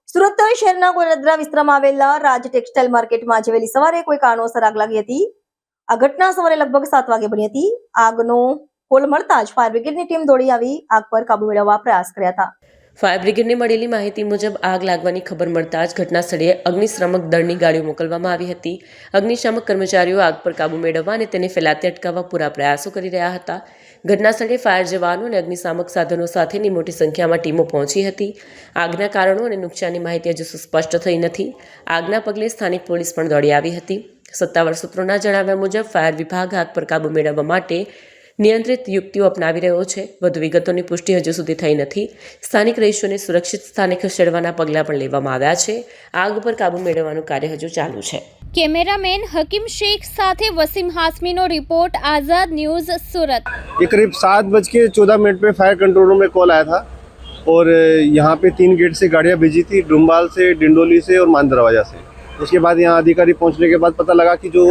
સુરત શહેરના ગોરદ્રા વિસ્તારમાં આવેલા રાજ ટેક્સટાઇલ માર્કેટમાં આજે વહેલી સવારે કોઈ કારણોસર આગ લાગી હતી। આ ઘટના સવારે લગભગ 7 વાગે બની હતી। આગનો કોલ મળતા જ ફાયર બ્રિગેડની ટીમ દોડી આવી આગ પર કાબુ મેળવવા પ્રયાસ કર્યા હતા। ફાયર બ્રિગેડને મળેલી માહિતી મુજબ આગ લાગવાની ખબર મળતા જ ઘટના સ્થળે અગ્નિશામક દળની ગાડીઓ મોકલવામાં આવી હતી। અગ્નિશામક કર્મચારીઓ આગ પર કાબુ મેળવવા અને તેને ફેલાતી અટકાવવા પૂરા પ્રયાસો કરી રહ્યા હતા। ઘટના સ્થળે ફાયર જવાનો અને અગ્નિશામક સાધનો સાથેની મોટી સંખ્યામાં ટીમો પહોંચી હતી। આગના કારણો અને નુકસાનની માહિતી હજુ સ્પષ્ટ થઈ નથી। આગના પગલે સ્થાનિક પોલીસ પણ દોડી આવી હતી। સત્તાવાર સૂત્રોના જણાવ્યા મુજબ ફાયર વિભાગ આગ પર કાબુ મેળવવા માટે નિયંત્રિત યુક્તિઓ અપનાવી રહ્યો છે। વધુ વિગતોની પુષ્ટિ હજુ સુધી થઈ નથી। સ્થાનિક રહીશોને સુરક્ષિત સ્થાને ખસેડવાના પગલાં પણ લેવામાં આવ્યા છે। આગ પર કાબુ મેળવવાનું કાર્ય હજુ ચાલુ છે। कैमरामैन हकीम शेख साथे वसीम हाशमी नो रिपोर्ट आजाद न्यूज सूरत। ये करीब 7:14 पे फायर कंट्रोल रूम में कॉल आया था और यहाँ पे 3 गेट से गाड़ियाँ भेजी थी, डुम्बाल से, डिंडोली से और मान दरवाजा से। उसके बाद यहाँ अधिकारी पहुँचने के बाद पता लगा कि जो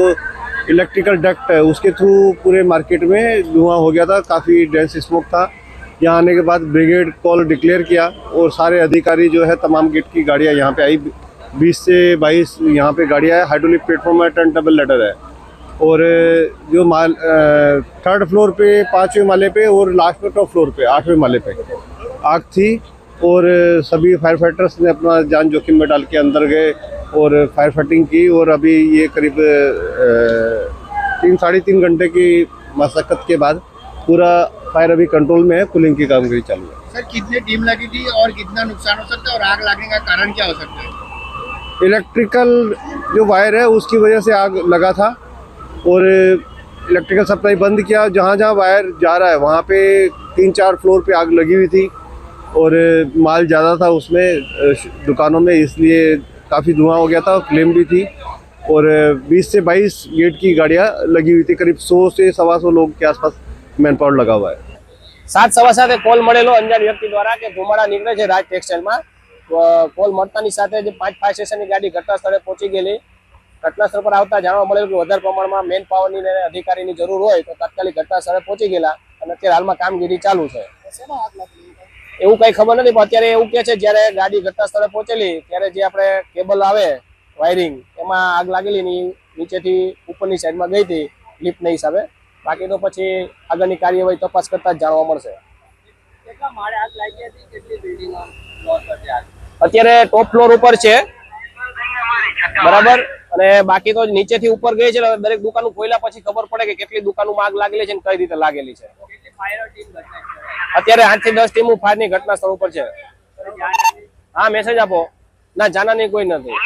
इलेक्ट्रिकल डक्ट है उसके थ्रू पूरे मार्केट में धुआं हो गया था, काफ़ी डेंस स्मोक था। यहाँ आने के बाद ब्रिगेड कॉल डिक्लेयर किया और सारे अधिकारी जो है तमाम गेट की गाड़ियाँ यहाँ पे आई। 20 से 22 यहाँ पे गाड़ियाँ है। हाइड्रोलिक प्लेटफॉर्म है, टर्न टेबल लेटर है और जो माल 3rd फ्लोर पे 5वें माले पे और लास्ट में टॉप फ्लोर पे 8वें माले पे आग थी और सभी फायर फाइटर्स ने अपना जान जोखिम में डाल के अंदर गए और फायर फाइटिंग की और अभी ये करीब 3-3.5 घंटे की मशक्कत के बाद पूरा फायर अभी कंट्रोल में है। कूलिंग की कामगिरी चालू है। सर कितनी टीम लगी थी और कितना नुकसान हो सकता है और आग लगने का कारण क्या हो सकता है? इलेक्ट्रिकल जो वायर है उसकी वजह से आग लगा था और इलेक्ट्रिकल सप्लाई बंद किया। जहाँ जहाँ वायर जा रहा है वहाँ पे 3-4 फ्लोर पे आग लगी हुई थी और माल ज़्यादा था उसमें दुकानों में, इसलिए काफ़ी धुआं हो गया था। फ्लेम भी थी और 20 से 22 गेट की गाड़ियाँ लगी हुई थी। करीब 100 से 125 लोग के आसपास मैन पावर लगा हुआ है। 7:15 कॉल મળેલો અંજાન વ્યક્તિ દ્વારા કે ધુમાડા નીકળે છે રાજ ટેક્સટાઇલમાં। કોલ મળતાની સાથે જે 5 ફાયર સ્ટેશનની ગાડી ઘટના સ્થળે પહોંચી ગયેલી। ઘટના સ્થળ પર આવતા જાણવા મળેલું કે વધારે પ્રમાણમાં મેન પાવરની અને અધિકારીની જરૂર હોય તો તાત્કાલિક ઘટના સ્થળે પહોંચી ગયેલા અને અત્યારે હાલમાં કામગીરી ચાલુ છે। એવું કંઈ ખબર નથી, પણ અત્યારે એવું કહે છે જ્યારે ગાડી ઘટના સ્થળે પહોંચેલી ત્યારે જે આપણે કેબલ આવે વાયરિંગ એમાં આગ લાગેલી ની નીચેથી ઉપરની સાઈડમાં ગઈ હતી લિફ્ટના હિસાબે। બાકી તો પછી આગળની કાર્યવાહી તપાસ કરતા જ જાણવા મળશે। અત્યારે ટોપ ફ્લોર ઉપર છે બરાબર, અને બાકી તો નીચેથી ઉપર ગઈ છે। દરેક દુકાનો ખોલ્યા પછી ખબર પડે કે કેટલી દુકાનોમાં આગ લાગેલી છે અને કઈ રીતે લાગેલી છે। અત્યારે 8 થી 10 ટીમો ફાયરની ઘટના સ્થળ ઉપર છે। હા, મેસેજ આપો ના, જાનાની કોઈ નથી।